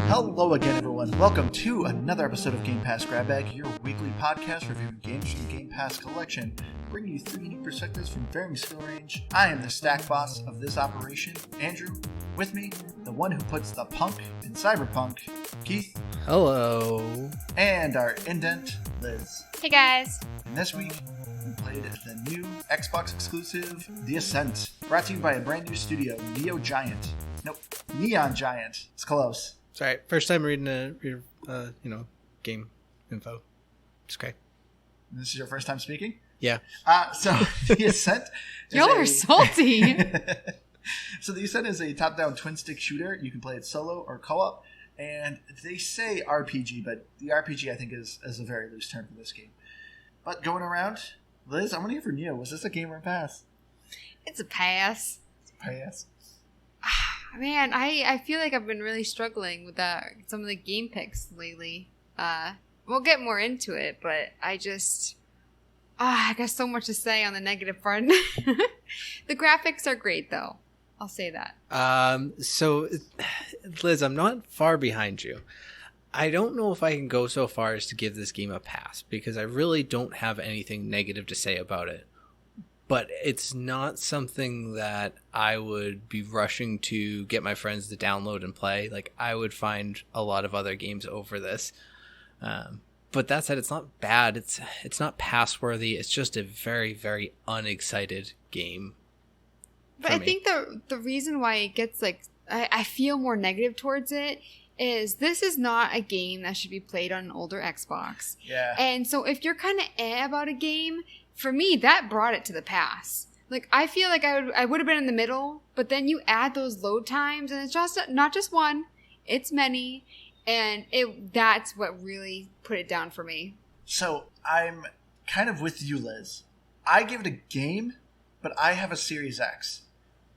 Hello again, everyone. Welcome to another episode of Game Pass Grab Bag, your weekly podcast reviewing games from the Game Pass collection, bringing you three unique perspectives from varying skill range. I am the stack boss of this operation, Andrew. With me, the one who puts the punk in cyberpunk, Keith. Hello. And our indent, Liz. Hey guys. And this week, we played the new Xbox exclusive, The Ascent, brought to you by a brand new studio, Neon Giant. It's close. Sorry, first time reading game info. It's okay. This is your first time speaking? Yeah. So The Ascent Y'all are salty. So The Ascent is a top-down twin-stick shooter. You can play it solo or co-op. And they say RPG, but the RPG, I think, is a very loose term for this game. But going around, Liz, I want to hear from you. Was this a game or a pass? It's a pass. It's a pass. Man, I feel like I've been really struggling with some of the game picks lately. We'll get more into it, but I got so much to say on the negative front. The graphics are great, though. I'll say that. So, Liz, I'm not far behind you. I don't know if I can go so far as to give this game a pass, because I really don't have anything negative to say about it. But it's not something that I would be rushing to get my friends to download and play. Like, I would find a lot of other games over this. But that said, it's not bad. It's not pass-worthy. It's just a very, very unexcited game. But I think the reason why it gets, I feel more negative towards it is this is not a game that should be played on an older Xbox. Yeah. And so if you're kind of about a game, for me, that brought it to the pass. Like, I feel like I would have been in the middle, but then you add those load times, and it's just not just one, it's many, and that's what really put it down for me. So I'm kind of with you, Liz. I give it a game, but I have a Series X.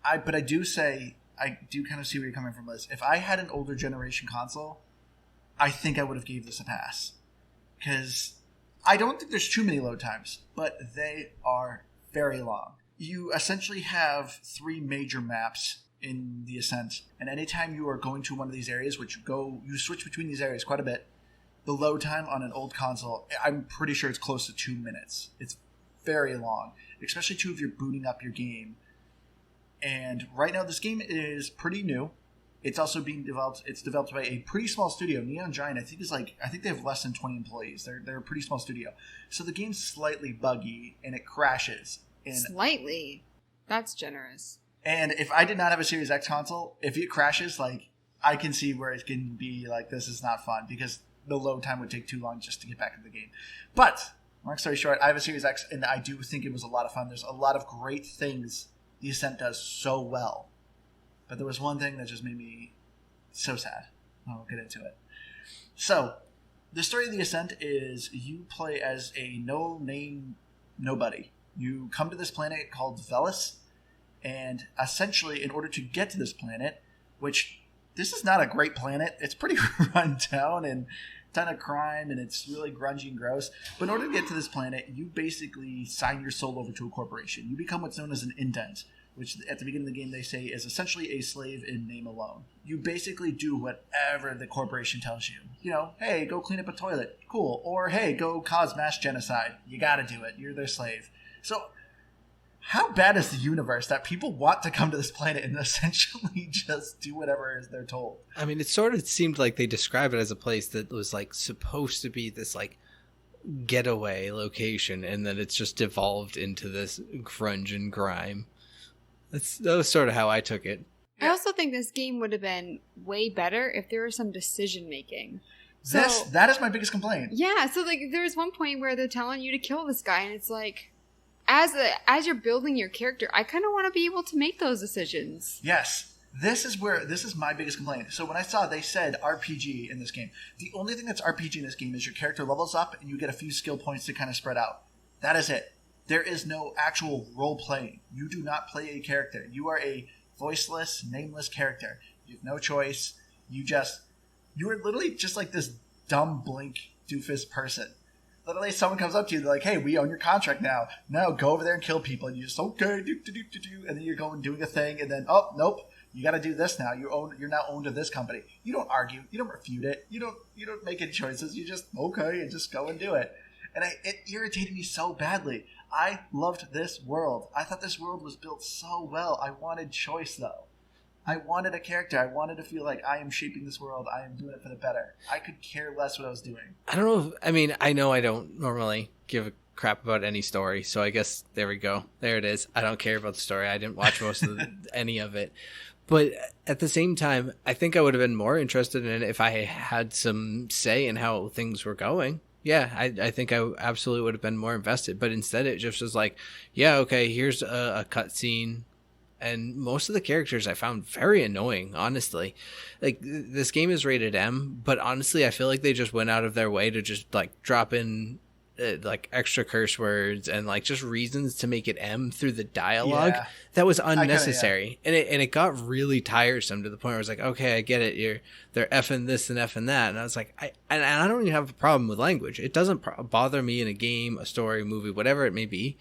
But I do kind of see where you're coming from, Liz. If I had an older generation console, I think I would have gave this a pass. Because I don't think there's too many load times, but they are very long. You essentially have three major maps in The Ascent, and anytime you are going to one of these areas, you switch between these areas quite a bit, the load time on an old console, I'm pretty sure it's close to 2 minutes. It's very long, especially too if you're booting up your game. And right now, this game is pretty new. It's also being developed. It's developed by a pretty small studio. Neon Giant, I think they have less than 20 employees. They're a pretty small studio. So the game's slightly buggy and it crashes. Slightly? That's generous. And if I did not have a Series X console, if it crashes, I can see where it can be this is not fun because the load time would take too long just to get back into the game. But long story short, I have a Series X and I do think it was a lot of fun. There's a lot of great things The Ascent does so well. But there was one thing that just made me so sad. I'll get into it. So, the story of The Ascent is you play as a no-name nobody. You come to this planet called Velis, and essentially, in order to get to this planet, which this is not a great planet, it's pretty run down and a ton of crime, and it's really grungy and gross. But in order to get to this planet, you basically sign your soul over to a corporation. You become what's known as an indent, which at the beginning of the game they say is essentially a slave in name alone. You basically do whatever the corporation tells you. You know, hey, go clean up a toilet. Cool. Or, hey, go cause mass genocide. You gotta do it. You're their slave. So, how bad is the universe that people want to come to this planet and essentially just do whatever they're told? I mean, it sort of seemed like they described it as a place that was, supposed to be this, getaway location, and then it's just devolved into this grunge and grime. That was sort of how I took it. I also think this game would have been way better if there was some decision making. That is my biggest complaint. Yeah, so there was one point where they're telling you to kill this guy, and it's as you're building your character, I kind of want to be able to make those decisions. Yes, this is my biggest complaint. So when I saw they said RPG in this game, the only thing that's RPG in this game is your character levels up and you get a few skill points to kind of spread out. That is it. There is no actual role-playing. You do not play a character. You are a voiceless, nameless character. You have no choice. You are literally just like this dumb, blink, doofus person. Literally, someone comes up to you, they're like, hey, we own your contract now. Now go over there and kill people. And you just, okay, and then you're going doing a thing, and then, oh, nope, you got to do this now. You're now owned to this company. You don't argue. You don't refute it. You don't make any choices. You just okay and just go and do it. And it irritated me so badly. I loved this world. I thought this world was built so well. I wanted choice though. I wanted a character. I wanted to feel like I am shaping this world. I am doing it for the better. I could care less what I was doing. I don't know. I know I don't normally give a crap about any story, so I guess there we go. There it is. I don't care about the story. I didn't watch most of any of it. But at the same time, I think I would have been more interested in it if I had some say in how things were going. Yeah, I think I absolutely would have been more invested. But instead, it just was like, yeah, okay, here's a cutscene. And most of the characters I found very annoying, honestly. Like, this game is rated M, but honestly, I feel like they just went out of their way to just, like, drop in, like, extra curse words and, like, just reasons to make it M through the dialogue. Yeah. That was unnecessary. And it got really tiresome to the point where I was like, okay, I get it. They're effing this and effing that. And I was like, I don't even have a problem with language. It doesn't bother me in a game, a story, movie, whatever it may be,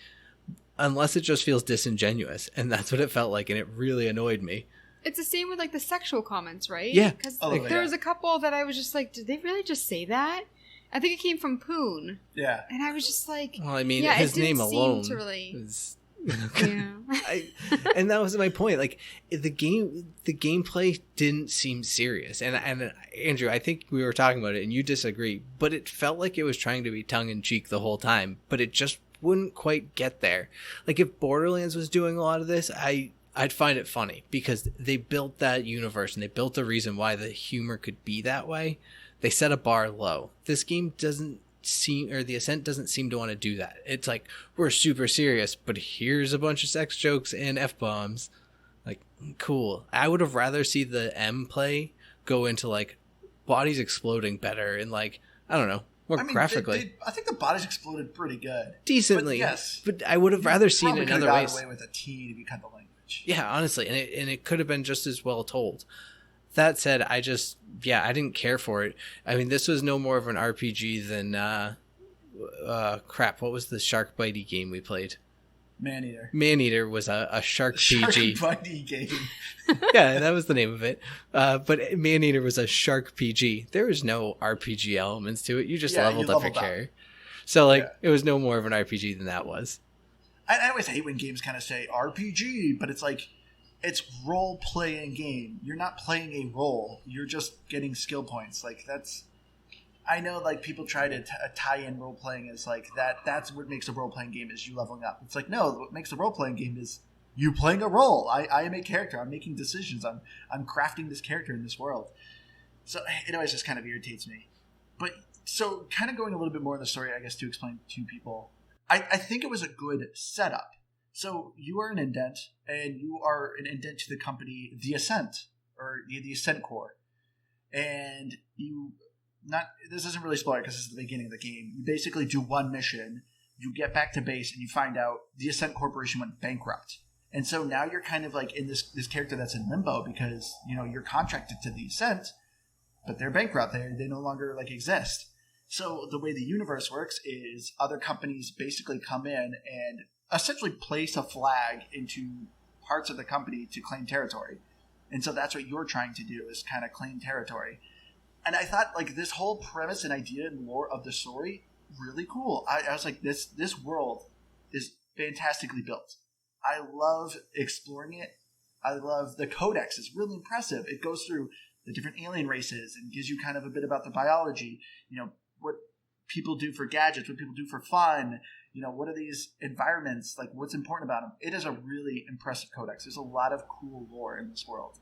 unless it just feels disingenuous. And that's what it felt like, and it really annoyed me. It's the same with, like, the sexual comments, right? Yeah. Because there was a couple that I was just like, did they really just say that? I think it came from Poon. Yeah. And I was just like... Well, I mean, yeah, his name alone really... is... yeah. And that was my point. Like, the gameplay didn't seem serious. And Andrew, I think we were talking about it, and you disagree, but it felt like it was trying to be tongue-in-cheek the whole time, but it just wouldn't quite get there. Like, if Borderlands was doing a lot of this, I'd find it funny because they built that universe and they built a reason why the humor could be that way. They set a bar low. This game doesn't seem, or the Ascent doesn't seem to want to do that. It's like, we're super serious, but here's a bunch of sex jokes and F-bombs. Like, cool. I would have rather see the M play go into, like, bodies exploding better and, like, I don't know, more graphically. I think the bodies exploded pretty good. Decently. But yes. But I would have rather seen it in other ways. Away with a T to cut the language. Yeah, honestly. And it could have been just as well told. That said, I didn't care for it. I mean, this was no more of an RPG than, what was the shark bitey game we played? Maneater. Maneater was a shark PG. Shark bitey game. Yeah, that was the name of it. But Maneater was a shark PG. There was no RPG elements to it. You just leveled up your character. So, like, it was no more of an RPG than that was. I always hate when games kind of say RPG, but it's like, it's role-playing game. You're not playing a role. You're just getting skill points. Like, that's... I know, like, people try to tie in role-playing as, like, that's what makes a role-playing game is you leveling up. It's like, no, what makes a role-playing game is you playing a role. I am a character. I'm making decisions. I'm crafting this character in this world. So it always just kind of irritates me. But, so, kind of going a little bit more in the story, I guess, to explain to people, I think it was a good setup. So you are an indent, and you are an indent to the company, the Ascent, or the Ascent Corps. And this isn't really spoiler because this is the beginning of the game. You basically do one mission, you get back to base, and you find out the Ascent Corporation went bankrupt. And so now you're kind of like in this character that's in limbo because, you're contracted to the Ascent, but they're bankrupt. They no longer, like, exist. So the way the universe works is other companies basically come in and essentially place a flag into parts of the company to claim territory. And so that's what you're trying to do, is kind of claim territory. And I thought, like, this whole premise and idea and lore of the story, really cool. I was like, this world is fantastically built. I love exploring it. I love the codex. It's really impressive. It goes through the different alien races and gives you kind of a bit about the biology, what people do for gadgets, what people do for fun, what are these environments, like, what's important about them. It is a really impressive codex. There's a lot of cool lore in this world.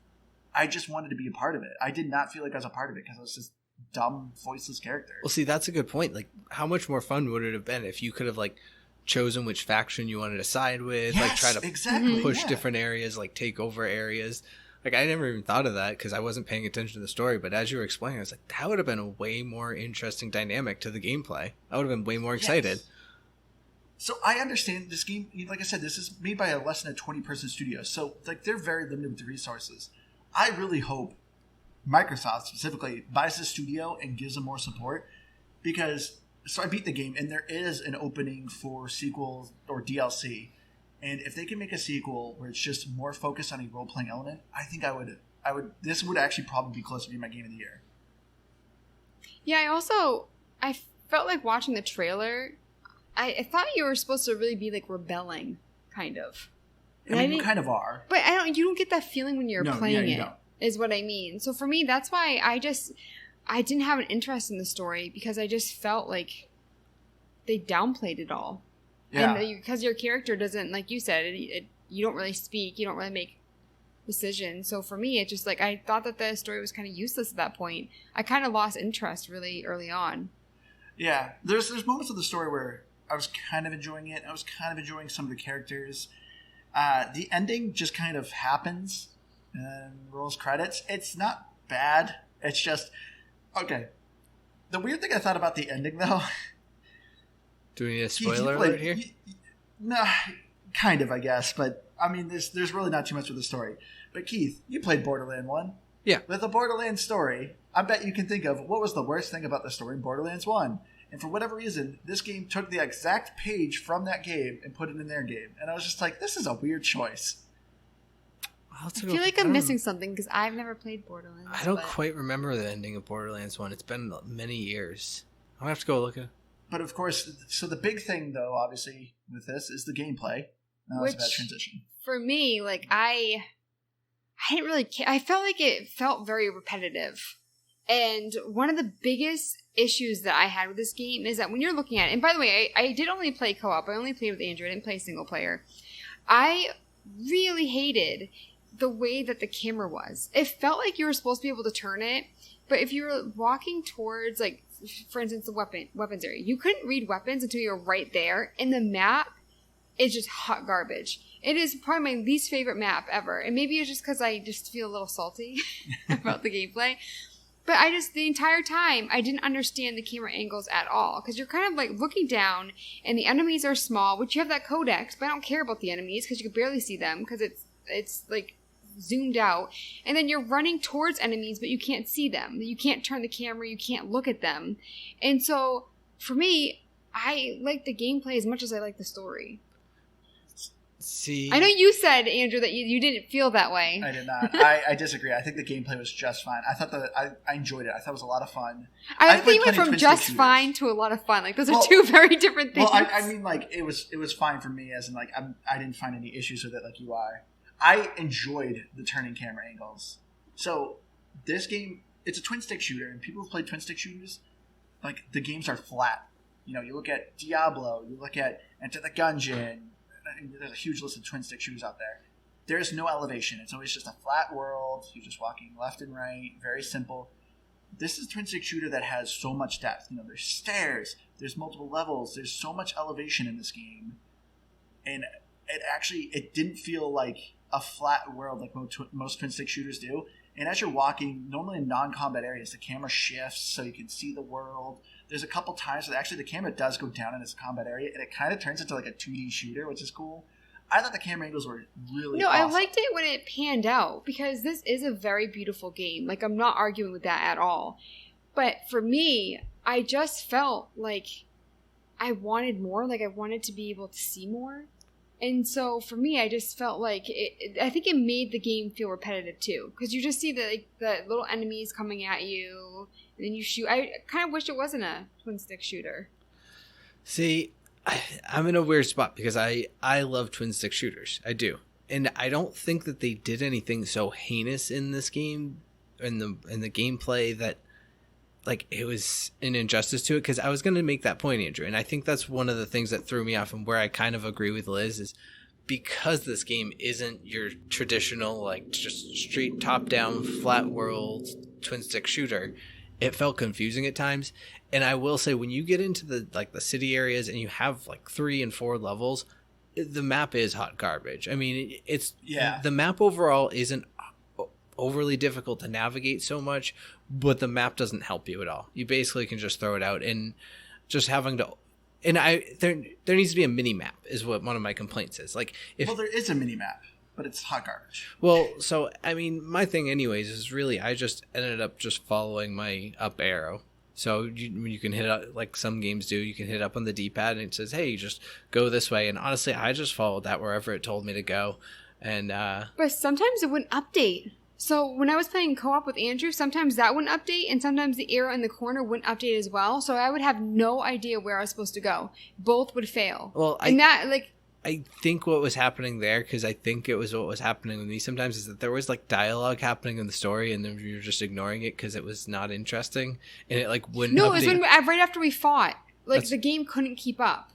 I just wanted to be a part of it. I did not feel like I was a part of it because I was just dumb, voiceless character. Well, see, that's a good point. Like, how much more fun would it have been if you could have, like, chosen which faction you wanted to side with, yes, like, try to exactly, push different areas, like, take over areas. Like, I never even thought of that because I wasn't paying attention to the story, but as you were explaining, I was like, that would have been a way more interesting dynamic to the gameplay. I would have been way more excited. Yes. So I understand this game, like I said, this is made by a less than a 20-person studio, so, like, they're very limited with the resources. I really hope Microsoft specifically buys the studio and gives them more support because, so I beat the game and there is an opening for sequels or DLC. And if they can make a sequel where it's just more focused on a role playing element, I think I would. This would actually probably be close to being my game of the year. Yeah, I felt like watching the trailer. I thought you were supposed to really be like rebelling, kind of. I mean, you kind of are. But you don't get that feeling when you're playing it, don't. Is what I mean. So for me, that's why I didn't have an interest in the story, because I just felt like they downplayed it all. Yeah. And because your character doesn't, like you said, you don't really speak, you don't really make decisions. So for me, it just like, I thought that the story was kind of useless at that point. I kind of lost interest really early on. Yeah. There's moments of the story where I was kind of enjoying it. I was kind of enjoying some of the characters. The ending just kind of happens and rolls credits. It's not bad. It's just, okay. The weird thing I thought about the ending, though... Do we need a spoiler alert here? No, kind of, I guess. But, I mean, there's really not too much with the story. But, Keith, you played Borderlands 1. Yeah. With a Borderlands story, I bet you can think of what was the worst thing about the story in Borderlands 1. And for whatever reason, this game took the exact page from that game and put it in their game. And I was just like, this is a weird choice. I feel like I'm missing something because I've never played Borderlands. I don't quite remember the ending of Borderlands 1. It's been many years. I'll have to go look at it. But of course, so the big thing, though, obviously, with this is the gameplay. Now it's about transition. For me, like, I didn't really care. I felt like it felt very repetitive. And one of the biggest issues that I had with this game is that when you're looking at it, and by the way, I did only play co-op. I only played with Andrew. I didn't play single player. I really hated the way that the camera was. It felt like you were supposed to be able to turn it, but if you were walking towards, like, for instance, the weapons area, you couldn't read weapons until you were right there, and the map is just hot garbage. It is probably my least favorite map ever, and maybe it's just because I just feel a little salty about the gameplay. But the entire time, I didn't understand the camera angles at all. Because you're kind of like looking down, and the enemies are small, which you have that codex, but I don't care about the enemies because you can barely see them because it's like zoomed out. And then you're running towards enemies, but you can't see them. You can't turn the camera, you can't look at them. And so, for me, I like the gameplay as much as I like the story. See, I know you said, Andrew, that you didn't feel that way. I did not. I disagree. I think the gameplay was just fine. I thought that I enjoyed it. I thought it was a lot of fun. I think you went from just fine to a lot of fun. Like, those are two very different things. Well, I mean, like, it was fine for me, as in, like, I didn't find any issues with it like you are. I enjoyed the turning camera angles. So, this game, it's a twin-stick shooter, and people who play twin-stick shooters, like, the games are flat. You know, you look at Diablo, you look at Enter the Gungeon. There's a huge list of twin-stick shooters out there. There's no elevation. It's always just a flat world. You're just walking left and right. Very simple. This is a twin-stick shooter that has so much depth. You know, there's stairs. There's multiple levels. There's so much elevation in this game. And it didn't feel like a flat world like most twin-stick shooters do. And as you're walking, normally in non-combat areas, the camera shifts so you can see the world. There's a couple times that actually the camera does go down in its combat area, and it kind of turns into like a 2D shooter, which is cool. I thought the camera angles were really awesome. I liked it when it panned out, because this is a very beautiful game. Like, I'm not arguing with that at all. But for me, I just felt like I wanted more. Like, I wanted to be able to see more. And so for me, I just felt like I think it made the game feel repetitive too, because you just see the little enemies coming at you, and then you shoot. I kind of wish it wasn't a twin stick shooter. See, I'm in a weird spot because I love twin stick shooters. I do, and I don't think that they did anything so heinous in this game, in the gameplay, that like it was an injustice to it. Because I was going to make that point, Andrew, and I think that's one of the things that threw me off, and where I kind of agree with Liz is because this game isn't your traditional like just straight top down flat world twin stick shooter. It felt confusing at times. And I will say, when you get into the city areas and you have like 3 and 4 levels, the map is hot garbage. I mean, the map overall isn't overly difficult to navigate so much, but the map doesn't help you at all. You basically can just throw it out, and just having to. And there needs to be a mini map is what one of my complaints is. Like, there is a mini map, but it's hot garbage. Well, so I mean, my thing anyways is really I just ended up just following my up arrow So you can hit up, like some games do, you can hit up on the D-pad and it says, hey, just go this way. And honestly, I just followed that wherever it told me to go. And but sometimes it wouldn't update. So when I was playing co-op with Andrew, sometimes that wouldn't update, and sometimes the arrow in the corner wouldn't update as well. So I would have no idea where I was supposed to go. Both would fail. Well, I think what was happening there, because I think it was what was happening with me sometimes, is that there was like dialogue happening in the story, and then you were just ignoring it because it was not interesting, and it like wouldn't. No, update. it was right after we fought. Like the game couldn't keep up.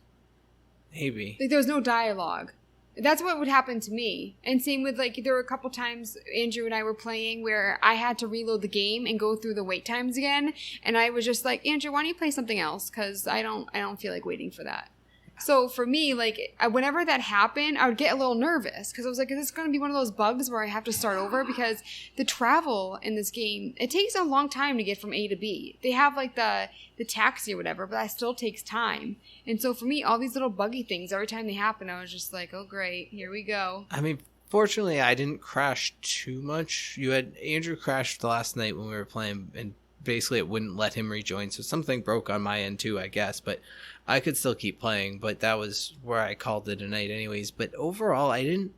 Maybe like there was no dialogue. That's what would happen to me. And same with like there were a couple times Andrew and I were playing where I had to reload the game and go through the wait times again, and I was just like, Andrew, why don't you play something else? Because I don't feel like waiting for that. So for me, like, whenever that happened, I would get a little nervous because I was like, is this going to be one of those bugs where I have to start over? Because the travel in this game, it takes a long time to get from A to B. They have, like, the taxi or whatever, but that still takes time. And so for me, all these little buggy things, every time they happen, I was just like, oh, great, here we go. I mean, fortunately, I didn't crash too much. Andrew crashed the last night when we were playing, and basically it wouldn't let him rejoin, so something broke on my end too, I guess, but I could still keep playing. But that was where I called it a night anyways. But overall, I didn't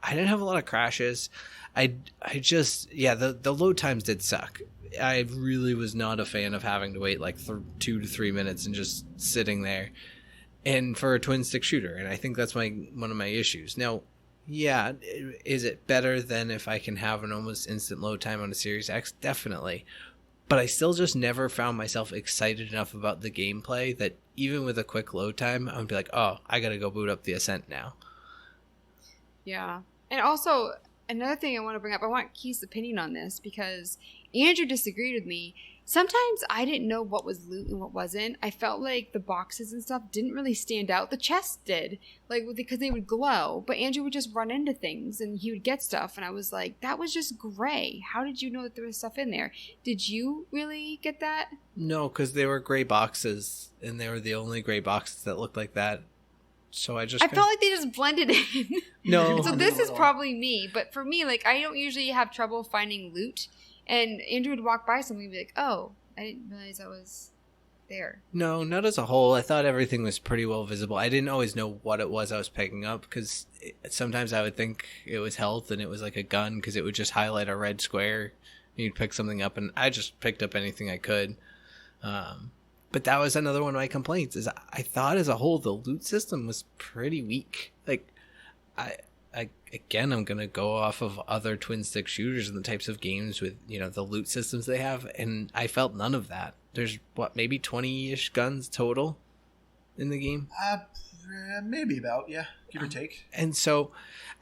have a lot of crashes. I just, the load times did suck. I really was not a fan of having to wait like 2 to 3 minutes and just sitting there, and for a twin stick shooter, and I think that's one of my issues. Now, yeah, is it better than if I can have an almost instant load time on a Series X? Definitely. But I still just never found myself excited enough about the gameplay that even with a quick load time, I would be like, oh, I gotta go boot up the Ascent now. Yeah. And also, another thing I want to bring up, I want Keith's opinion on this because Andrew disagreed with me. Sometimes I didn't know what was loot and what wasn't. I felt like the boxes and stuff didn't really stand out. The chests did, like because they would glow. But Andrew would just run into things and he would get stuff, and I was like, "That was just gray. How did you know that there was stuff in there? Did you really get that?" No, because they were gray boxes, and they were the only gray boxes that looked like that. So I felt like they just blended in. No. So this is probably me, but for me, like I don't usually have trouble finding loot. And Andrew would walk by something and be like, oh, I didn't realize I was there. No, not as a whole. I thought everything was pretty well visible. I didn't always know what it was I was picking up because sometimes I would think it was health and it was like a gun because it would just highlight a red square. And you'd pick something up, and I just picked up anything I could. But that was another one of my complaints is I thought as a whole the loot system was pretty weak. Like, I'm going to go off of other twin stick shooters and the types of games with, the loot systems they have. And I felt none of that. There's maybe 20-ish guns total in the game. Maybe about, yeah, give or take. And so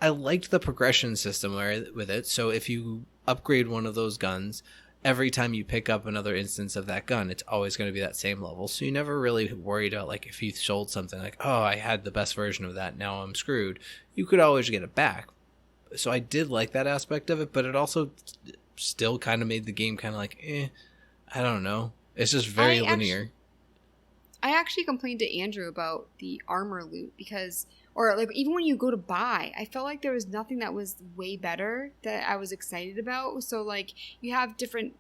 I liked the progression system with it. So if you upgrade one of those guns, every time you pick up another instance of that gun, it's always going to be that same level. So you never really worried about, like, if you sold something, like, oh, I had the best version of that, now I'm screwed. You could always get it back. So I did like that aspect of it, but it also still kind of made the game kind of like, I don't know. It's just very linear. I actually complained to Andrew about the armor loot because... Or, like, even when you go to buy, I felt like there was nothing that was way better that I was excited about. So, like, you have different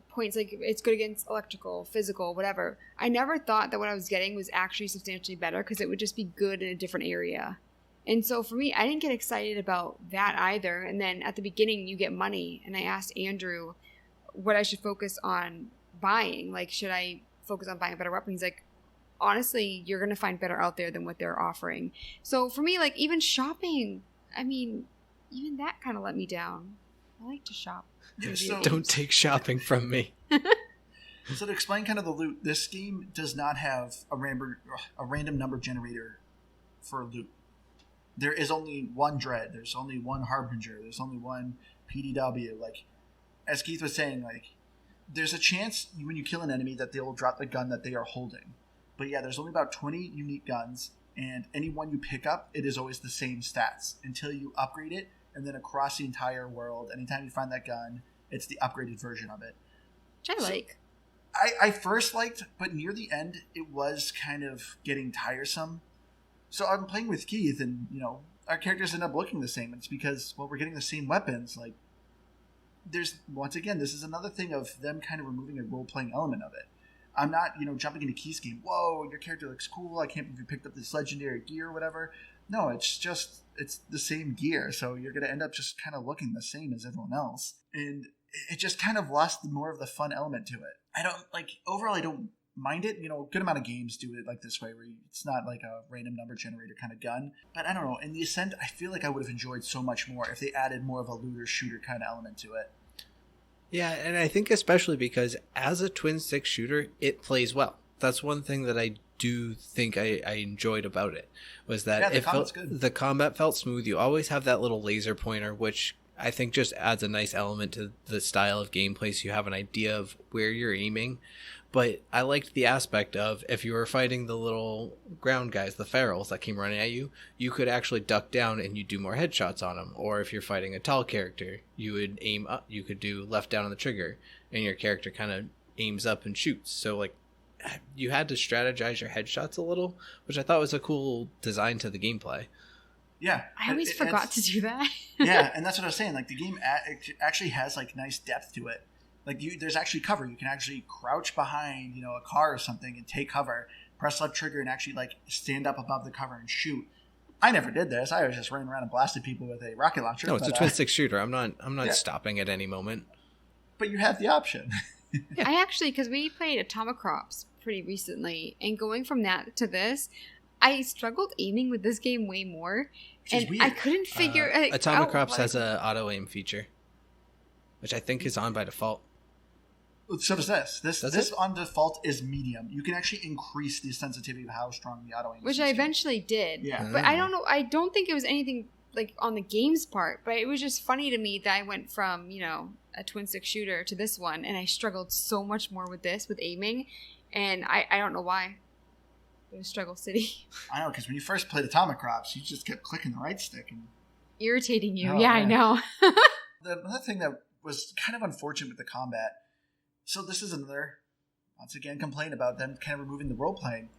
points. Like, it's good against electrical, physical, whatever. I never thought that what I was getting was actually substantially better because it would just be good in a different area. And so, for me, I didn't get excited about that either. And then, at the beginning, you get money. And I asked Andrew what I should focus on buying. Like, should I focus on buying a better weapon? He's like, honestly, you're going to find better out there than what they're offering. So for me, like, even shopping, I mean, even that kind of let me down. I like to shop. Yeah, don't take shopping from me. So to explain kind of the loot, this game does not have a random number generator for loot. There is only one Dread. There's only one Harbinger. There's only one PDW. Like, as Keith was saying, like, there's a chance when you kill an enemy that they will drop the gun that they are holding. But yeah, there's only about 20 unique guns, and any one you pick up, it is always the same stats until you upgrade it, and then across the entire world, anytime you find that gun, it's the upgraded version of it. Which I like. I first liked, but near the end, it was kind of getting tiresome. So I'm playing with Keith, and, our characters end up looking the same. It's because, we're getting the same weapons. Like, there's, once again, this is another thing of them kind of removing a role-playing element of it. I'm not, jumping into Keith's game. Whoa, your character looks cool. I can't believe you picked up this legendary gear or whatever. No, it's the same gear. So you're going to end up just kind of looking the same as everyone else. And it just kind of lost more of the fun element to it. Overall, I don't mind it. Good amount of games do it like this way, where it's not like a random number generator kind of gun. But I don't know. In the Ascent, I feel like I would have enjoyed so much more if they added more of a looter shooter kind of element to it. Yeah, and I think especially because as a twin stick shooter, it plays well. That's one thing that I do think I enjoyed about it, was that the combat felt smooth. You always have that little laser pointer, which I think just adds a nice element to the style of gameplay, so you have an idea of where you're aiming. But I liked the aspect of, if you were fighting the little ground guys, the ferals that came running at you, you could actually duck down and you do more headshots on them. Or if you're fighting a tall character, you would aim up, you could do left down on the trigger, and your character kind of aims up and shoots. So like, you had to strategize your headshots a little, which I thought was a cool design to the gameplay. Yeah. I always forgot to do that. Yeah, and that's what I was saying. Like, the game actually has like nice depth to it. Like, there's actually cover. You can actually crouch behind, a car or something and take cover, press left trigger, and actually like stand up above the cover and shoot. I never did this. I was just running around and blasted people with a rocket launcher. No, it's a twin stick shooter. I'm not stopping at any moment. But you have the option. Yeah. I actually, because we played Atomic Crops pretty recently, and going from that to this, I struggled aiming with this game way more, and I couldn't figure Atomic Crops has a auto aim feature, which I think is on by default. So does this. This on default is medium. You can actually increase the sensitivity of how strong the auto aim is. Which I eventually did. Yeah. But I don't know. I don't think it was anything like on the game's part, but it was just funny to me that I went from, a twin stick shooter to this one, and I struggled so much more with this, with aiming, and I don't know why. It was Struggle City. I know, because when you first played Atomic Crops, you just kept clicking the right stick. And irritating you. Yeah, I know. The other thing that was kind of unfortunate with the combat, so this is another, once again, complaint about them kind of removing the role-playing.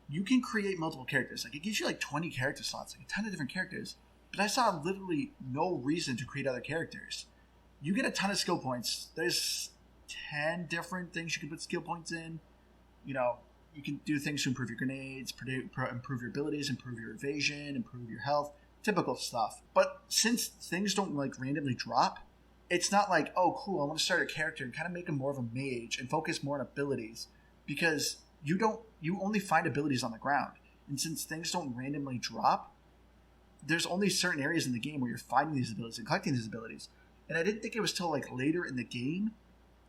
You can create multiple characters. Like, it gives you like 20 character slots, like a ton of different characters. But I saw literally no reason to create other characters. You get a ton of skill points. There's 10 different things you can put skill points in. You can do things to improve your grenades, improve your abilities, improve your evasion, improve your health. Typical stuff.'t since things don't like randomly drop, it's not like, oh, cool, I want to start a character and kind of make him more of a mage and focus more on abilities, because you only find abilities on the ground. And since things don't randomly drop, there's only certain areas in the game where you're finding these abilities and collecting these abilities. And I didn't think it was till like later in the game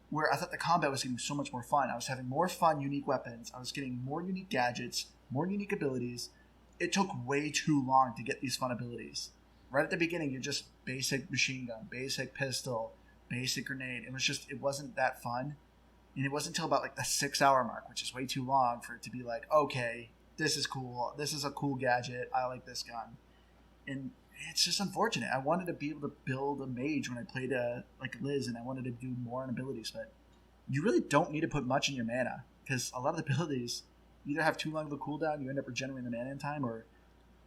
where I thought the combat was getting so much more fun. I was having more fun, unique weapons. I was getting more unique gadgets, more unique abilities. It took way too long to get these fun abilities. Right at the beginning, you're just basic machine gun, basic pistol, basic grenade. It wasn't that fun. And it wasn't until about like the 6-hour mark, which is way too long for it to be like, okay, this is cool. This is a cool gadget. I like this gun. And it's just unfortunate. I wanted to be able to build a mage when I played like Liz, and I wanted to do more on abilities, but you really don't need to put much in your mana, because a lot of the abilities either have too long of a cooldown, you end up regenerating the mana in time, or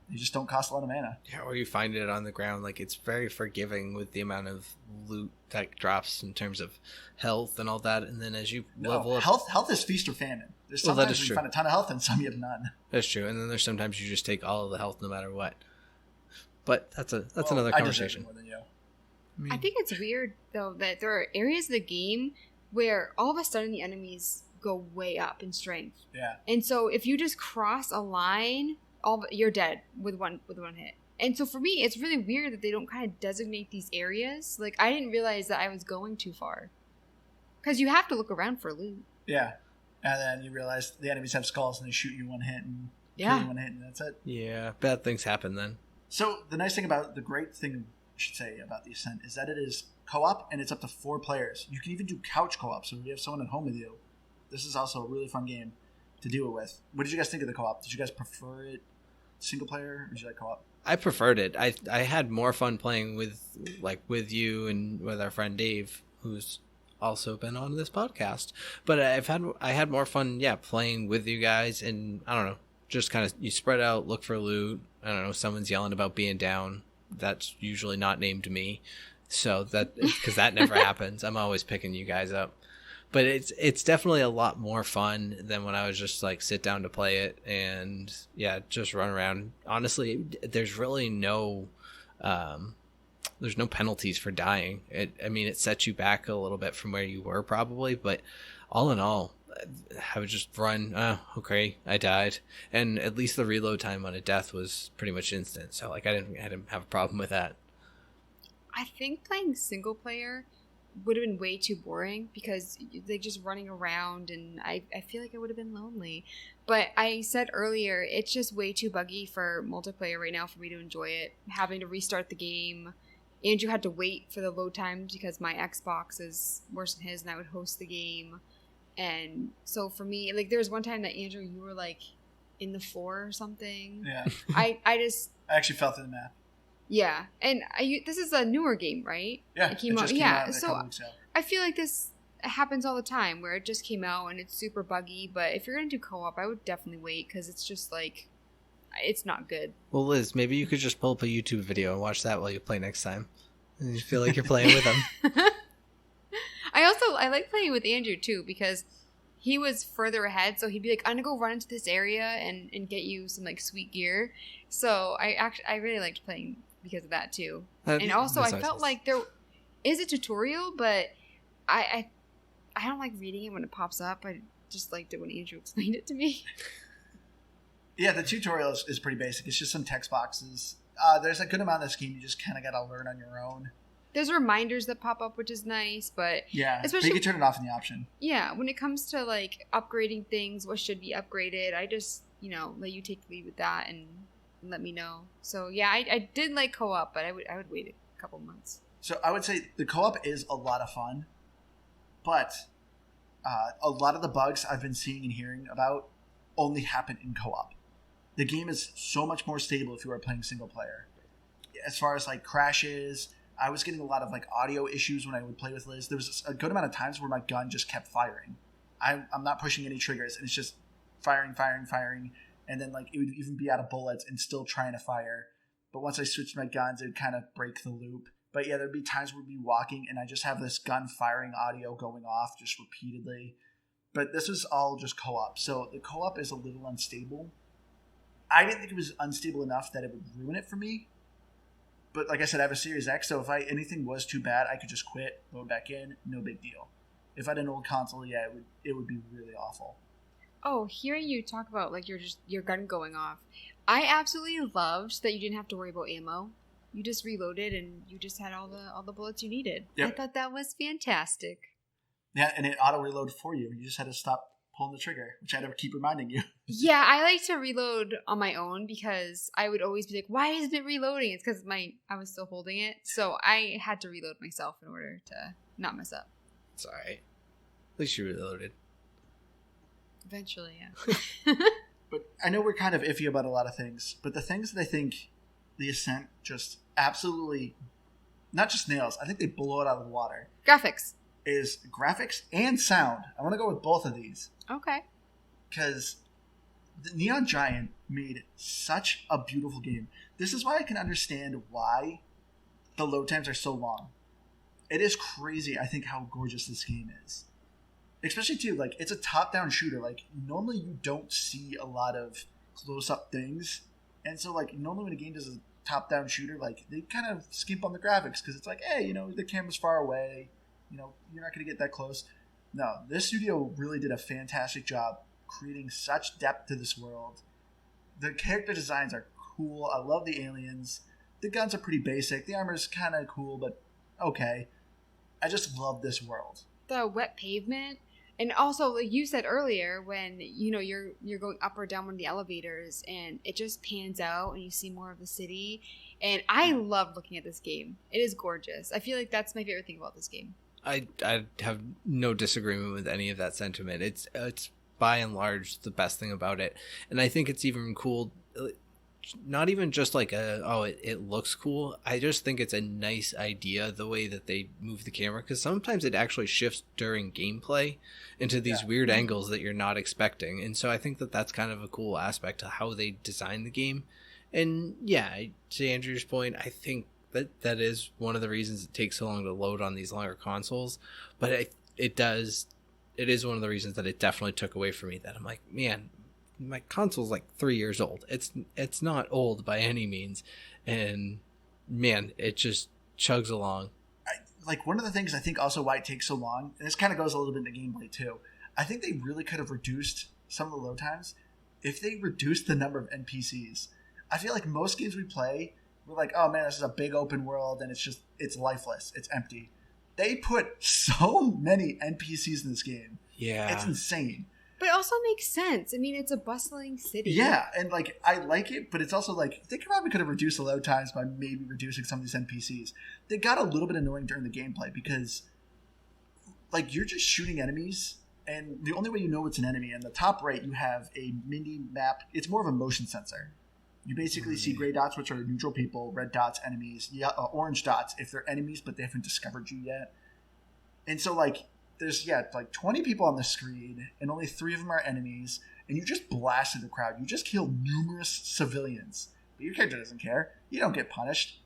they just don't cost a lot of mana. Yeah, or you find it on the ground. Like, it's very forgiving with the amount of loot that drops in terms of health and all that. And then as you level up, health is feast or famine. There's sometimes you find a ton of health and some you have none. That's true. And then there's sometimes you just take all of the health no matter what. But that's another conversation. More than you. I think it's weird though that there are areas of the game where all of a sudden the enemies go way up in strength. Yeah. And so if you just cross a line, you're dead with one hit. And so for me, it's really weird that they don't kind of designate these areas. Like, I didn't realize that I was going too far, because you have to look around for loot. Yeah, and then you realize the enemies have skulls and they shoot you one hit and kill you one hit, and that's it. Yeah, bad things happen then. So the great thing I should say about the Ascent is that it is co-op, and it's up to 4 players. You can even do couch co-op, so if you have someone at home with you, this is also a really fun game to do it with. What did you guys think of the co-op? Did you guys prefer it single player, or did you like co-op? I preferred it. I had more fun playing with you and with our friend Dave, who's also been on this podcast. But I had more fun, playing with you guys, and I don't know, just kind of you spread out, look for loot. I don't know, someone's yelling about being down. That's usually not named me. So that, because that never happens. I'm always picking you guys up. But it's definitely a lot more fun than when I was just like sit down to play it and just run around. Honestly, there's really no there's no penalties for dying. It sets you back a little bit from where you were probably, but all in all, I would just run. Oh, okay, I died, and at least the reload time on a death was pretty much instant. So like I didn't have a problem with that. I think playing single player would have been way too boring because like just running around, and I feel like I would have been lonely. But I said earlier, it's just way too buggy for multiplayer right now for me to enjoy it. Having to restart the game. Andrew had to wait for the load times because my Xbox is worse than his, and I would host the game. And so for me, like there was one time that Andrew, you were like in the floor or something. Yeah. I actually fell through the map. Yeah, and this is a newer game, right? Yeah, it came out. Yeah, so I feel like this happens all the time where it just came out and it's super buggy. But if you're gonna do co-op, I would definitely wait because it's just like it's not good. Well, Liz, maybe you could just pull up a YouTube video and watch that while you play next time, and you feel like you're playing with them. I like playing with Andrew too because he was further ahead, so he'd be like, "I'm gonna go run into this area and get you some like sweet gear." So I really liked playing because of that too. And also I felt like there is a tutorial, but I don't like reading it when it pops up. I just liked it when Andrew explained it to me. Yeah, the tutorial is pretty basic. It's just some text boxes. There's a good amount of this game you just kind of got to learn on your own. There's reminders that pop up, which is nice, but yeah, especially but you can turn it off in the option. Yeah, when it comes to like upgrading things, what should be upgraded, I just let you take the lead with that and let me know. So yeah, I did like co-op, but I would wait a couple months. So I would say the co-op is a lot of fun, but a lot of the bugs I've been seeing and hearing about only happen in co-op. The game is so much more stable if you are playing single player. As far as like crashes, I was getting a lot of like audio issues when I would play with Liz. There was a good amount of times where my gun just kept firing. I'm not pushing any triggers, and it's just firing, and then like it would even be out of bullets and still trying to fire. But once I switched my guns, it would kind of break the loop. But yeah, there'd be times where we'd be walking, and I just have this gun firing audio going off just repeatedly. But this was all just co-op, so the co-op is a little unstable. I didn't think it was unstable enough that it would ruin it for me. But like I said, I have a Series X, so if anything was too bad, I could just quit, load back in, no big deal. If I had an old console, yeah, it would be really awful. Oh, hearing you talk about like your gun going off, I absolutely loved that you didn't have to worry about ammo. You just reloaded and you just had all the bullets you needed. Yep. I thought that was fantastic. Yeah, and it auto reloaded for you. You just had to stop pulling the trigger, which I had to keep reminding you. Yeah, I like to reload on my own because I would always be like, why isn't it reloading? It's because I was still holding it. So I had to reload myself in order to not mess up. It's alright. At least you reloaded. Eventually, yeah. But I know we're kind of iffy about a lot of things, but the things that I think the Ascent just absolutely, not just nails, I think they blow it out of the water. Graphics. Is graphics and sound. I want to go with both of these. Okay. Because the Neon Giant made such a beautiful game. This is why I can understand why the load times are so long. It is crazy, I think, how gorgeous this game is. Especially, too, like, it's a top-down shooter. Like, normally you don't see a lot of close-up things. And so, like, normally when a game does a top-down shooter, like, they kind of skimp on the graphics. Because it's like, hey, the camera's far away. You're not going to get that close. No, this studio really did a fantastic job creating such depth to this world. The character designs are cool. I love the aliens. The guns are pretty basic. The armor's kind of cool, but okay. I just love this world. The wet pavement. And also, like you said earlier, when, you're going up or down one of the elevators and it just pans out and you see more of the city. And I love looking at this game. It is gorgeous. I feel like that's my favorite thing about this game. I have no disagreement with any of that sentiment. It's by and large the best thing about it, and I think it's even cool. Not even just like it looks cool. I just think it's a nice idea the way that they move the camera, because sometimes it actually shifts during gameplay into these weird angles that you're not expecting, and so I think that that's kind of a cool aspect to how they design the game. And yeah, to Andrew's point, I think that is one of the reasons it takes so long to load on these longer consoles. But it is one of the reasons that it definitely took away from me, that I'm like, man, my console's like 3 years old. It's not old by any means. And man, it just chugs along. Like, one of the things I think also why it takes so long, and this kind of goes a little bit into gameplay too, I think they really could have reduced some of the load times if they reduced the number of NPCs. I feel like most games we play, we're like, oh man, this is a big open world and it's lifeless, it's empty. They put so many NPCs in this game. Yeah. It's insane. But it also makes sense. I mean, it's a bustling city. Yeah, and like, I like it, but it's also like, they probably could have reduced the load times by maybe reducing some of these NPCs. They got a little bit annoying during the gameplay because, like, you're just shooting enemies, and the only way you know it's an enemy, in the top right, you have a mini map. It's more of a motion sensor. You basically see gray dots, which are neutral people, red dots, enemies, orange dots if they're enemies, but they haven't discovered you yet. And so, like, there's, like 20 people on the screen, and only 3 of them are enemies, and you just blasted the crowd. You just killed numerous civilians. But your character doesn't care. You don't get punished.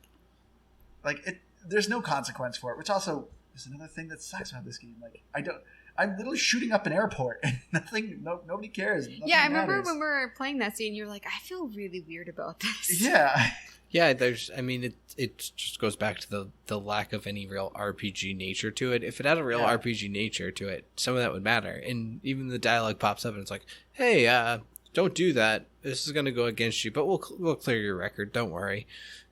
Like, there's no consequence for it, which also is another thing that sucks about this game. Like, I'm literally shooting up an airport, and nobody cares. Nothing I remember matters. when we were playing that scene, you're like, I feel really weird about this. Yeah. Yeah, it just goes back to the lack of any real RPG nature to it. If it had a real RPG nature to it, some of that would matter. And even the dialogue pops up and it's like, hey, don't do that. This is going to go against you, but we'll clear your record. Don't worry.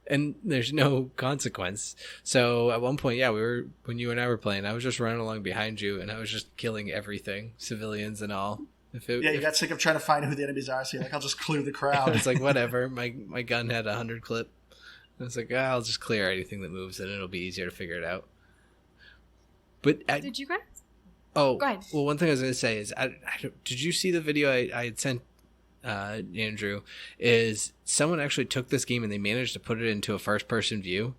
And there's no consequence. So at one point, when you and I were playing, I was just running along behind you and I was just killing everything, civilians and all. You got sick of trying to find who the enemies are, so you're like, I'll just clear the crowd. It's like, whatever. My gun had 100 clip. And it's like, I'll just clear anything that moves and it'll be easier to figure it out. But did you guys? Oh, go ahead. Well, one thing I was going to say is, did you see the video I had sent Andrew? Is someone actually took this game and they managed to put it into a first-person view.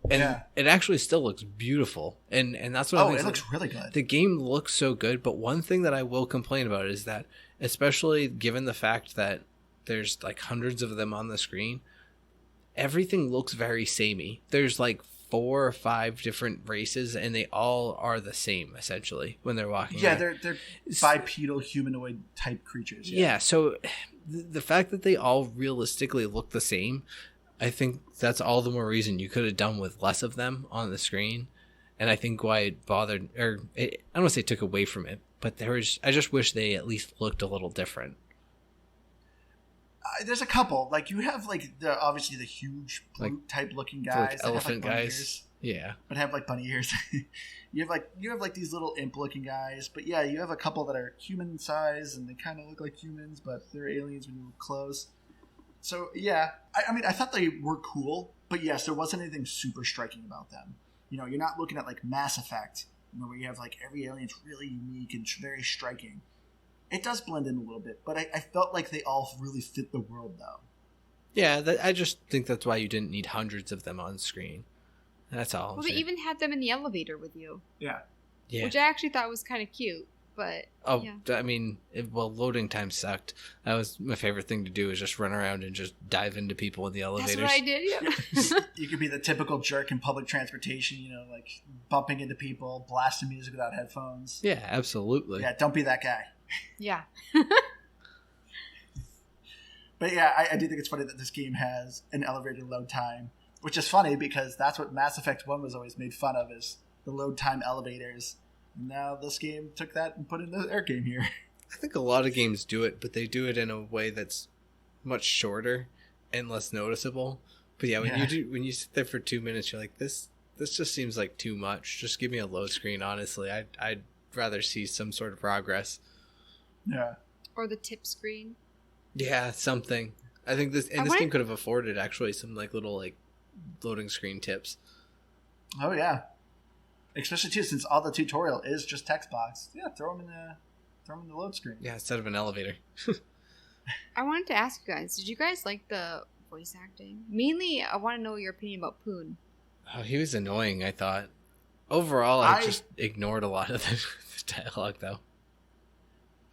And it actually still looks beautiful. And that's what it looks really good. The game looks so good, but one thing that I will complain about is that, especially given the fact that there's like hundreds of them on the screen, everything looks very samey. There's like 4 or 5 different races, and they all are the same, essentially, when they're walking around. They're bipedal humanoid type creatures. Yeah, so the fact that they all realistically look the same, I think that's all the more reason you could have done with less of them on the screen. And I think why it bothered, I don't want to say took away from it, but I just wish they at least looked a little different. There's a couple. Like, you have, like, obviously the huge brute type looking guys. Like elephant have, like, guys. Ears, yeah. But have, like, bunny ears. you have these little imp looking guys. But yeah, you have a couple that are human size, and they kind of look like humans, but they're aliens when you look close. So, yeah, I mean, I thought they were cool, but yes, there wasn't anything super striking about them. You know, you're not looking at, like, Mass Effect, where you have, like, every alien's really unique and very striking. It does blend in a little bit, but I felt like they all really fit the world, though. Yeah, I just think that's why you didn't need hundreds of them on screen. That's all. Well, they even had them in the elevator with you. Yeah. Which I actually thought was kind of cute. But I mean, loading time sucked. That was my favorite thing to do, is just run around and just dive into people in the elevators. That's what I did. Yeah. You could be the typical jerk in public transportation, like bumping into people, blasting music without headphones. Yeah, absolutely. Yeah, don't be that guy. Yeah. But yeah, I do think it's funny that this game has an elevator load time, which is funny because that's what Mass Effect 1 was always made fun of, is the load time elevators. Now this game took that and put it in the air game here. I think a lot of games do it, but they do it in a way that's much shorter and less noticeable. But yeah, when you sit there for 2 minutes, you're like, this just seems like too much. Just give me a load screen, honestly. I'd rather see some sort of progress. Yeah. Or the tip screen. Yeah, something. I think this game could have afforded actually some like little like loading screen tips. Oh yeah. Especially too, since all the tutorial is just text box. Yeah, throw them in the load screen. Yeah, instead of an elevator. I wanted to ask you guys, did you guys like the voice acting? Mainly, I want to know your opinion about Poon. Oh, he was annoying, I thought. Overall, I just ignored a lot of the dialogue, though.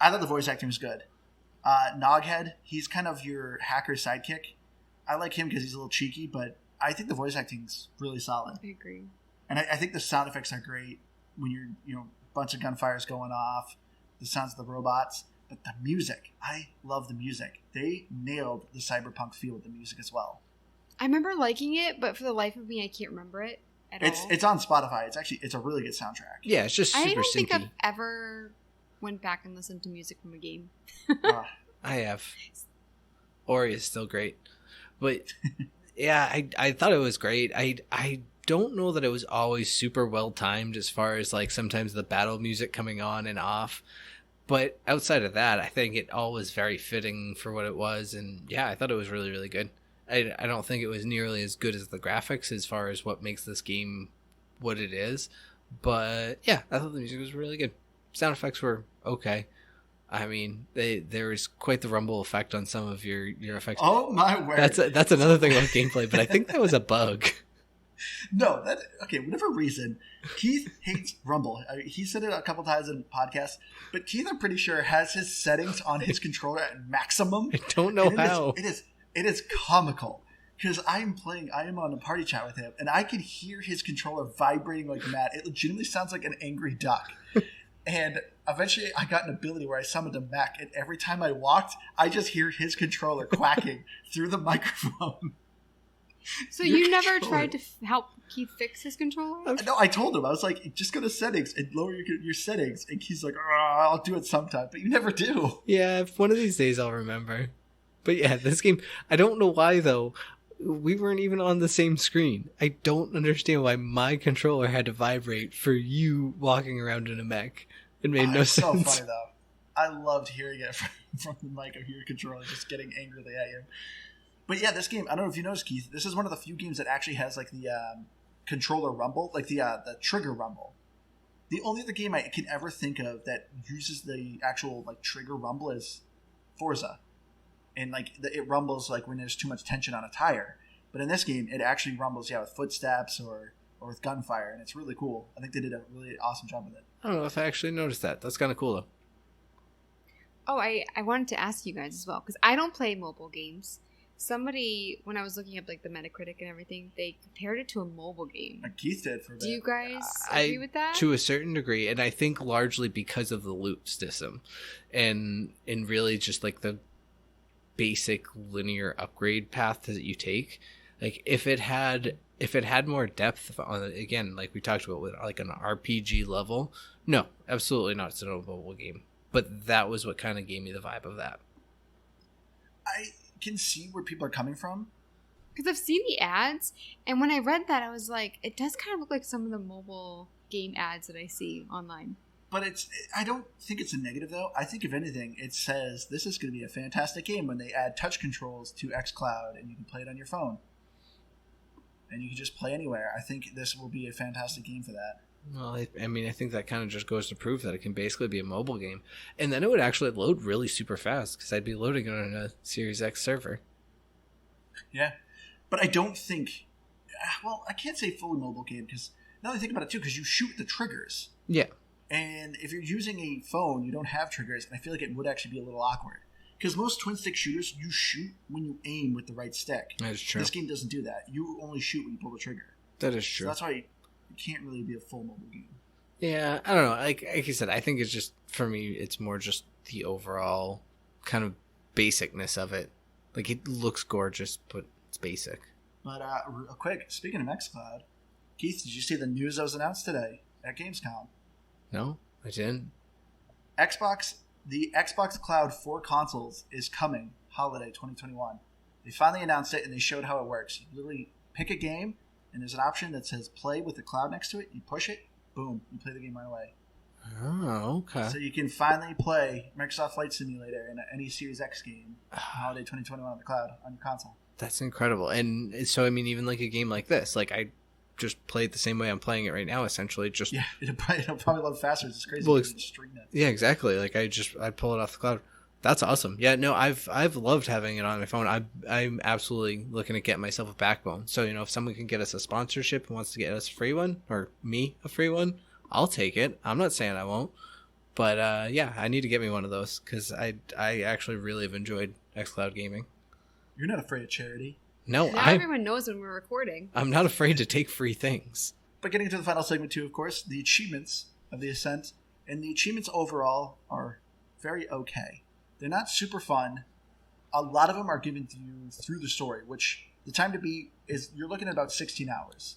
I thought the voice acting was good. Noghead, he's kind of your hacker sidekick. I like him because he's a little cheeky, but I think the voice acting's really solid. I agree. And I think the sound effects are great when you're, a bunch of gunfires going off, the sounds of the robots. But the music, I love the music. They nailed the cyberpunk feel with the music as well. I remember liking it, but for the life of me, I can't remember it at all. It's on Spotify. It's a really good soundtrack. Yeah, it's just super I don't synthy. think I've ever went back and listened to music from a game. I have. Ori is still great. But yeah, I thought it was great. I don't know that it was always super well timed as far as like sometimes the battle music coming on and off. But outside of that, I think it all was very fitting for what it was. And yeah, I thought it was really, really good. I don't think it was nearly as good as the graphics as far as what makes this game what it is. But yeah, I thought the music was really good. Sound effects were okay. I mean, there was quite the rumble effect on some of your effects. Oh my word! That's another thing about gameplay, but I think that was a bug. No, whatever reason, Keith hates rumble. He said it a couple times in podcasts, but Keith, I'm pretty sure, has his settings on his controller at maximum. I don't know how. It is comical because I am on a party chat with him, and I can hear his controller vibrating like mad. It legitimately sounds like an angry duck. And eventually I got an ability where I summoned a mech, and every time I walked, I just hear his controller quacking through the microphone. So you never tried to help Keith fix his controller? No, I told him. I was like, just go to settings and lower your settings. And Keith's like, I'll do it sometime. But you never do. Yeah, if one of these days I'll remember. But yeah, this game, I don't know why though. We weren't even on the same screen. I don't understand why my controller had to vibrate for you walking around in a mech. It made no sense. It's so funny though. I loved hearing it from the mic of your controller just getting angrily at you. But yeah, this game, I don't know if you noticed, Keith, this is one of the few games that actually has like the controller rumble, like the trigger rumble. The only other game I can ever think of that uses the actual like trigger rumble is Forza. And like it rumbles like when there's too much tension on a tire. But in this game, it actually rumbles, with footsteps or with gunfire, and it's really cool. I think they did a really awesome job with it. I don't know if I actually noticed that. That's kind of cool though. Oh, I wanted to ask you guys as well, because I don't play mobile games. Somebody, when I was looking up like the Metacritic and everything, they compared it to a mobile game. Like Keith did for a bit. Do you guys agree with that? To a certain degree, and I think largely because of the loot system, and really just like the basic linear upgrade path that you take. Like if it had more depth on it, again, like we talked about with like an RPG level, no, absolutely not. It's a mobile game, but that was what kind of gave me the vibe of that. I can see where people are coming from, because I've seen the ads, and when I read that, I was like, it does kind of look like some of the mobile game ads that I see online. But I don't think it's a negative though. I think if anything, it says this is going to be a fantastic game when they add touch controls to xCloud and you can play it on your phone, and you can just play anywhere. I think this will be a fantastic game for that. Well, I mean, I think that kind of just goes to prove that it can basically be a mobile game. And then it would actually load really super fast because I'd be loading it on a Series X server. Yeah. But I don't think... Well, I can't say fully mobile game because now that I think about it too, because you shoot the triggers. Yeah. And if you're using a phone, you don't have triggers, and I feel like it would actually be a little awkward. Because most twin-stick shooters, you shoot when you aim with the right stick. That is true. This game doesn't do that. You only shoot when you pull the trigger. That is true. So that's why it can't really be a full mobile game. Yeah, I don't know. Like you said, I think it's just, for me, it's more just the overall kind of basicness of it. Like, it looks gorgeous, but it's basic. But real quick, speaking of xCloud, Keith, did you see the news that was announced today at Gamescom? No, I didn't. The Xbox Cloud for consoles is coming holiday 2021. They finally announced it, and they showed how it works. You literally pick a game, and there's an option that says play with the cloud next to it. You push it, boom, you play the game right away. Oh, okay. So you can finally play Microsoft Flight Simulator in any Series X game holiday 2021 on the cloud on your console. That's incredible. And so, I mean, even like a game like this, like I just play it the same way I'm playing it right now, essentially. Just yeah, it'll probably load faster. It's crazy. Well, stream it. Yeah, exactly. Like I pull it off the cloud. That's awesome. Yeah, no, I've loved having it on my phone. I'm absolutely looking at getting myself a Backbone. So, if someone can get us a sponsorship and wants to get us a free one, or me a free one, I'll take it. I'm not saying I won't. But yeah, I need to get me one of those because I actually really have enjoyed xCloud gaming. You're not afraid of charity. No, Now everyone knows when we're recording. I'm not afraid to take free things. But getting into the final segment too, of course, the achievements of the Ascent, and the achievements overall are very okay. They're not super fun. A lot of them are given to you through the story, which the time to beat is you're looking at about 16 hours.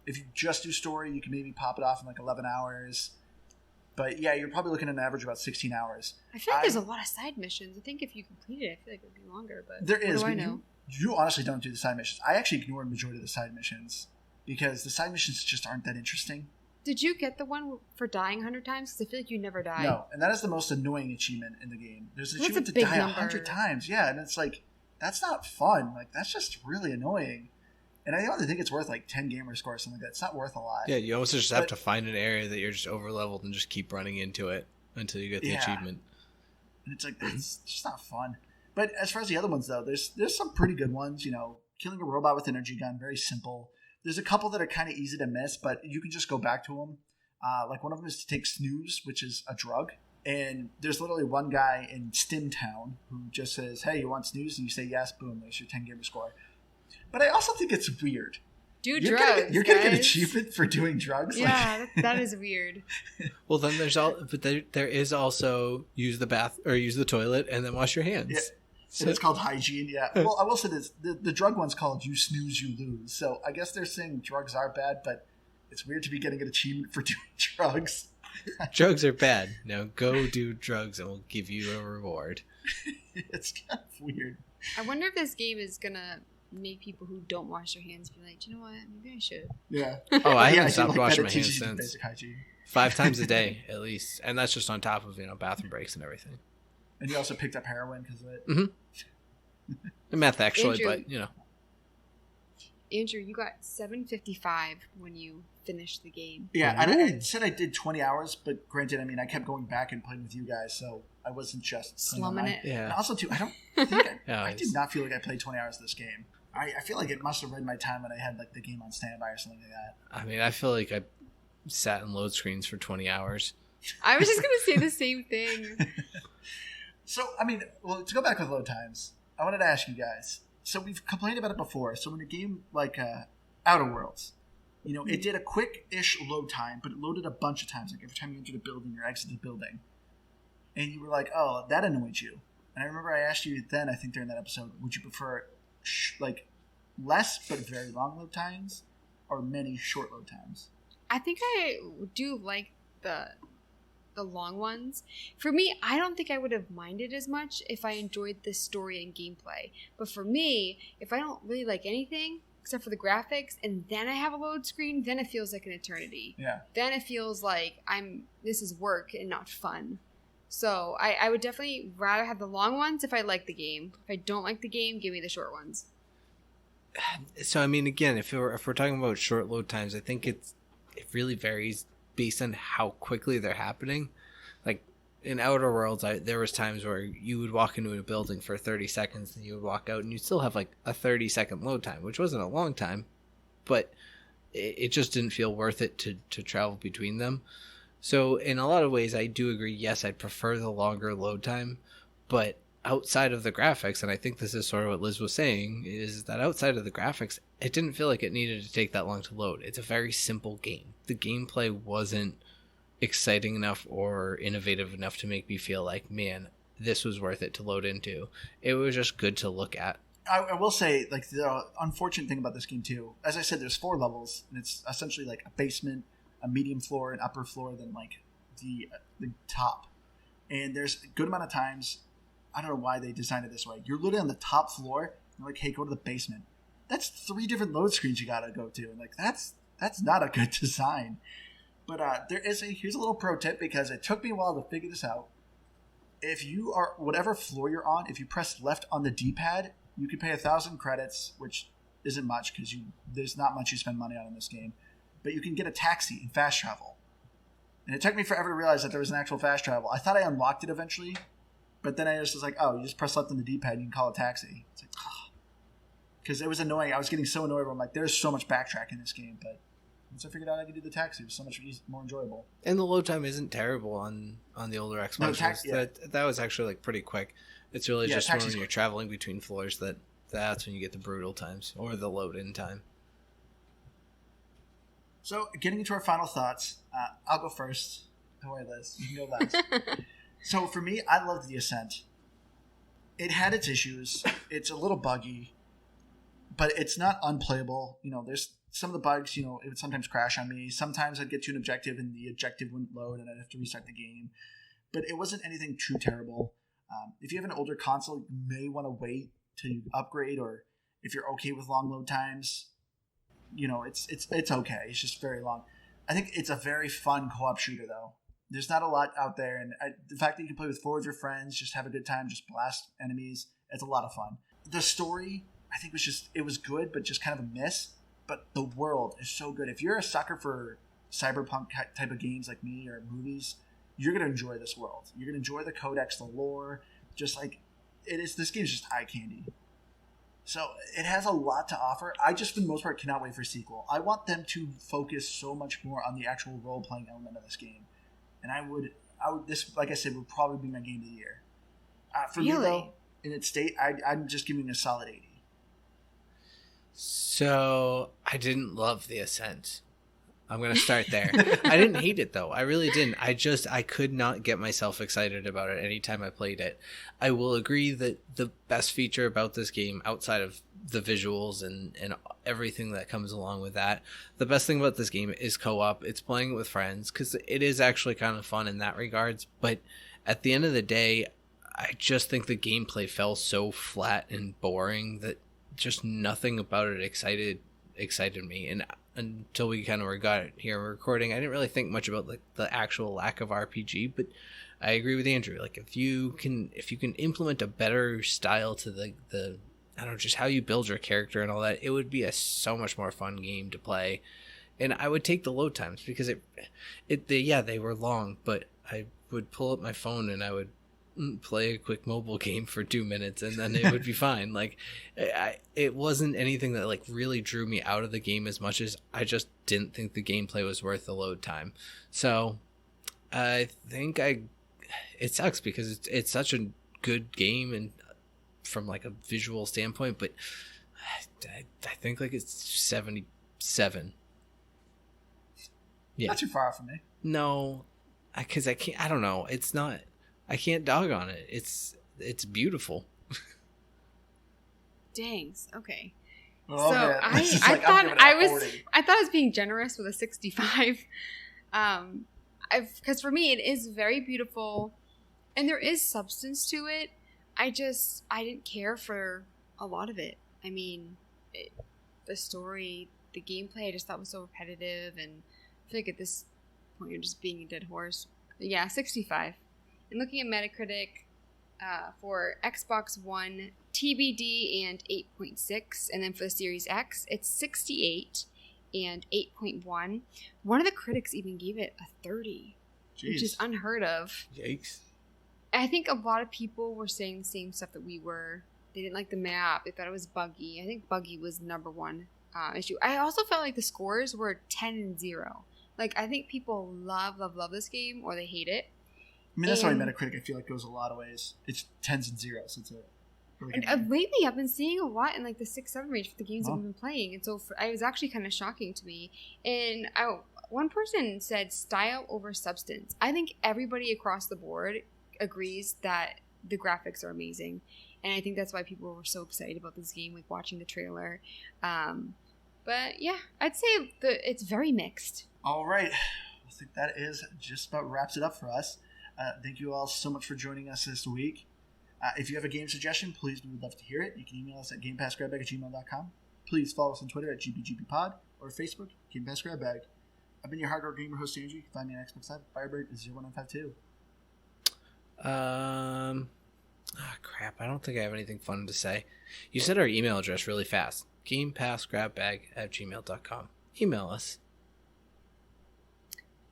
If you just do story, you can maybe pop it off in like 11 hours. But yeah, you're probably looking at an average of about 16 hours. I feel like there's a lot of side missions. I think if you complete it, I feel like it would be longer. But there is. What do I know? You honestly don't do the side missions. I actually ignore the majority of the side missions because the side missions just aren't that interesting. Did you get the one for dying 100 times? Because I feel like you never die. No, and that is the most annoying achievement in the game. There's an That's achievement a to big die number. 100 times. Yeah, and it's like, that's not fun. Like, that's just really annoying. And I only think it's worth like 10 gamer score or something like that. It's not worth a lot. Yeah, you almost just have to find an area that you're just over leveled and just keep running into it until you get the achievement. And it's like, it's just not fun. But as far as the other ones, though, there's some pretty good ones. You know, killing a robot with an energy gun, very simple. There's a couple that are kind of easy to miss, but you can just go back to them. Like one of them is to take snooze, which is a drug. And there's literally one guy in Stim Town who just says, hey, you want snooze? And you say yes, boom, there's your 10 gamer score. But I also think it's weird. You're going to get an achievement for doing drugs? Yeah, that is weird. Well, then there is also use the toilet and then wash your hands. Yeah. So, and it's called hygiene, yeah. Well, I will say this. The drug one's called you snooze, you lose. So I guess they're saying drugs are bad, but it's weird to be getting an achievement for doing drugs. Drugs are bad. Now go do drugs and we'll give you a reward. It's kind of weird. I wonder if this game is going to make people who don't wash their hands be like, you know what, maybe I should. Yeah. Oh, I haven't stopped washing my hands since. Basic hygiene. 5 times a day, at least. And that's just on top of, bathroom breaks and everything. And you also picked up heroin because of it? Mm-hmm. Meth, actually, Andrew, but, Andrew, you got 755 when you finished the game. Yeah, I said I did 20 hours, but granted, I kept going back and playing with you guys, so I wasn't just slumming it. Yeah. And also, too, I don't think I did not feel like I played 20 hours of this game. I feel like it must have read my time when I had like the game on standby or something like that. I feel like I sat in load screens for 20 hours. I was just going to say the same thing. So, to go back with load times, I wanted to ask you guys. So we've complained about it before. So in a game like Outer Worlds, it did a quick-ish load time, but it loaded a bunch of times. Like every time you entered a building or exited a building. And you were like, oh, that annoyed you. And I remember I asked you then, I think during that episode, would you prefer less but very long load times or many short load times? I think I do like the long ones. For me, I don't think I would have minded as much if I enjoyed the story and gameplay. But for me, if I don't really like anything except for the graphics and then I have a load screen, then it feels like an eternity. Yeah. Then it feels like this is work and not fun. So I would definitely rather have the long ones if I like the game. If I don't like the game, give me the short ones. So again, if we're talking about short load times, I think it really varies based on how quickly they're happening. Like in Outer Worlds, there was times where you would walk into a building for 30 seconds and you would walk out and you'd still have like a 30-second load time, which wasn't a long time, but it just didn't feel worth it to travel between them. So in a lot of ways, I do agree, yes, I'd prefer the longer load time, but outside of the graphics, and I think this is sort of what Liz was saying, is that outside of the graphics, it didn't feel like it needed to take that long to load. It's a very simple game. The gameplay wasn't exciting enough or innovative enough to make me feel like, man, this was worth it to load into. It was just good to look at. I will say, the unfortunate thing about this game, too, as I said, there's 4 levels, and it's essentially like a basement, a medium floor, an upper floor, then the top. And there's a good amount of times, I don't know why they designed it this way. You're literally on the top floor, and they're like, hey, go to the basement. That's 3 different load screens you gotta go to. And that's not a good design. But here's a little pro tip, because it took me a while to figure this out. If you are, whatever floor you're on, if you press left on the D-pad, you can pay 1,000 credits, which isn't much, because there's not much you spend money on in this game. But you can get a taxi and fast travel. And it took me forever to realize that there was an actual fast travel. I thought I unlocked it eventually, but then I just was like, oh, you just press left on the D-pad and you can call a taxi. It's like, oh. Because it was annoying. I was getting so annoyed where I'm like, there's so much backtrack in this game. But once I figured out I could do the taxi, it was so much more enjoyable. And the load time isn't terrible on the older Xbox. No, that was actually pretty quick. It's really just when you're traveling between floors that That's when you get the brutal times or the load-in time. So, getting into our final thoughts, I'll go first. Don't worry, Liz. You can go last. So, for me, I loved the Ascent. It had its issues. It's a little buggy, but it's not unplayable. There's some of the bugs, it would sometimes crash on me. Sometimes I'd get to an objective and the objective wouldn't load and I'd have to restart the game. But it wasn't anything too terrible. If you have an older console, you may want to wait to upgrade, or if you're okay with long load times, it's okay. It's just very long. I think it's a very fun co-op shooter, though. There's not a lot out there, and the fact that you can play with 4 of your friends, just have a good time, just blast enemies, it's a lot of fun. The story, I think, it was good, but just kind of a miss. But the world is so good. If you're a sucker for cyberpunk type of games like me or movies, you're going to enjoy this world. You're going to enjoy the codex, the lore, just like it is. This game is just eye candy. So it has a lot to offer. I just, for the most part, cannot wait for a sequel. I want them to focus so much more on the actual role-playing element of this game. And I would, this, like I said, would probably be my game of the year. For me, though, in its state, I'm just giving it a solid 80. So I didn't love the Ascent. I'm going to start there. I didn't hate it, though. I really didn't. I could not get myself excited about it anytime I played it. I will agree that the best feature about this game, outside of the visuals and everything that comes along with that, the best thing about this game is co-op. It's playing it with friends, because it is actually kind of fun in that regards. But at the end of the day, I just think the gameplay fell so flat and boring that just nothing about it excited me. And until we kind of got it here recording, I didn't really think much about the actual lack of RPG. But I agree with Andrew. Like, if you can implement a better style to the I don't know, just how you build your character and all that, it would be a so much more fun game to play. And I would take the load times, because they were long, but I would pull up my phone and I would play a quick mobile game for 2 minutes and then it would be fine. Like, it wasn't anything that like really drew me out of the game as much as I just didn't think the gameplay was worth the load time. So I think it sucks, because it's such a good game and from like a visual standpoint, but I think like it's 77. Yeah, not too far off from me. No, because I can't. I don't know. It's not. I can't dog on it. It's beautiful. Dangs. Okay. Oh, so man. I Like, thought I was being generous with a 65. Because for me it is very beautiful, and there is substance to it. I didn't care for a lot of it. I mean, the story, the gameplay, I just thought was so repetitive, and I feel like at this point you're just being a dead horse. But yeah, 65. And looking at Metacritic, for Xbox One, TBD and 8.6, and then for the Series X, it's 68 and 8.1. One of the critics even gave it a 30, which is unheard of. Yikes. I think a lot of people were saying the same stuff that we were. They didn't like the map. They thought it was buggy. I think buggy was the number one issue. I also felt like the scores were 10 and 0. Like, I think people love this game, or they hate it. I mean, that's why Metacritic, I feel like, goes a lot of ways. It's 10s and 0s. It's a really and lately, I've been seeing a lot in like the 6-7 range for the games that we've been playing, and so it was actually kind of shocking to me. And one person said style over substance. I think everybody across the board agrees that the graphics are amazing, and I think that's why people were so excited about this game, like watching the trailer. But yeah, I'd say it's very mixed. All right, I think that is just about wraps it up for us. Thank you all so much for joining us this week. If you have a game suggestion, please, we would love to hear it. You can email us at gamepassgrabbag@gmail.com. Please follow us on Twitter at GBGBpod, or Facebook, Game Pass Grab Bag. I've been your hardcore gamer host, Andrew. You can find me on Xbox Live, Firebird0952. Crap. I don't think I have anything fun to say. You said our email address really fast. GamePassGrabBag@gmail.com. Email us.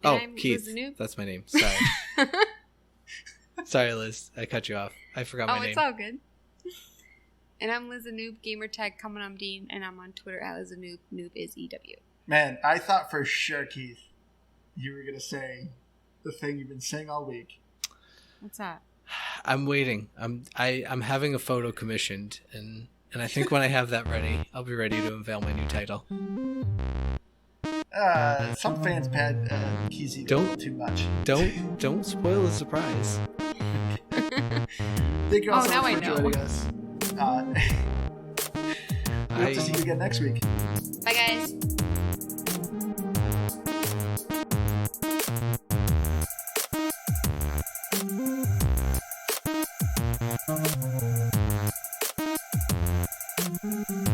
And oh, I'm Keith. Liz Noob. That's my name. Sorry. Sorry, Liz. I cut you off. I forgot my name. Oh, it's all good. And I'm Liz Noob, gamertag coming on Dean, and I'm on Twitter at Liz Noob. Noob is EW. Man, I thought for sure, Keith, you were going to say the thing you've been saying all week. What's that? I'm waiting. I'm having a photo commissioned, and And I think when I have that ready, I'll be ready to unveil my new title. Some fans had Keezy a little too much. Don't spoil the surprise. Thank you all so now much I for know. joining us. We hope to see you again next week. Bye, guys. Thank you.